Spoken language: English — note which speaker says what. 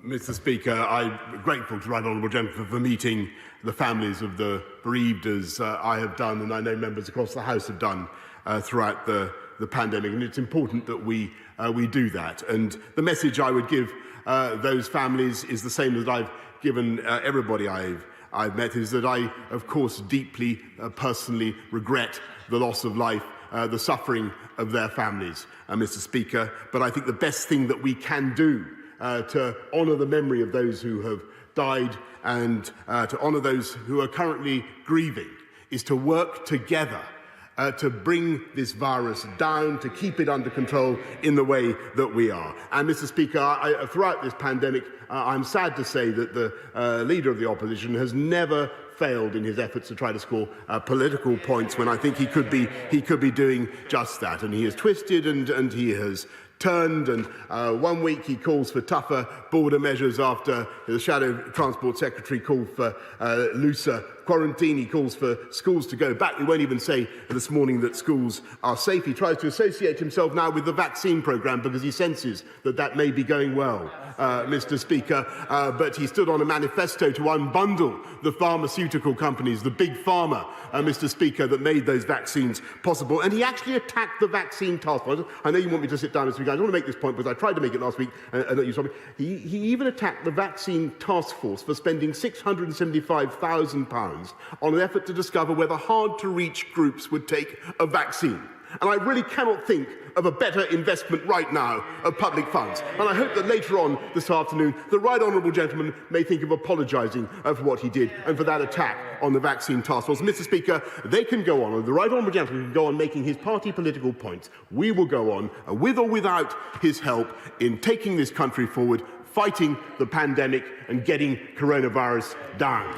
Speaker 1: Mr. Speaker, I'm grateful to the right honourable gentleman for meeting the families of the bereaved, as I have done, and I know members across the House have done throughout the pandemic. And it's important that we do that. And the message I would give those families is the same as I've given everybody I've met, is that I, of course, deeply personally regret the loss of life, the suffering of their families, Mr. Speaker. But I think the best thing that we can do to honour the memory of those who have died and to honour those who are currently grieving is to work together to bring this virus down, to keep it under control in the way that we are. And, Mr. Speaker, throughout this pandemic, I'm sad to say that the Leader of the Opposition has never failed in his efforts to try to score political points when I think he could be doing just that. And he has twisted and he has turned, and 1 week he calls for tougher border measures after the Shadow Transport Secretary called for looser quarantine. He calls for schools to go back. We won't even say this morning that schools are safe. He tries to associate himself now with the vaccine programme because he senses that may be going well, Mr. Speaker. But he stood on a manifesto to unbundle the pharmaceutical companies, the big pharma, Mr. Speaker, that made those vaccines possible. And he actually attacked the vaccine task force. I know you want me to sit down, Mr. Speaker. I don't want to make this point because I tried to make it last week and you saw me. He even attacked the vaccine task force for spending £675,000 on an effort to discover whether hard-to-reach groups would take a vaccine. And I really cannot think of a better investment right now of public funds. And I hope that later on this afternoon, the right honourable gentleman may think of apologising for what he did and for that attack on the vaccine task force. Mr. Speaker, they can go on, and the right honourable gentleman can go on making his party political points. We will go on, with or without his help, in taking this country forward, fighting the pandemic and getting coronavirus down.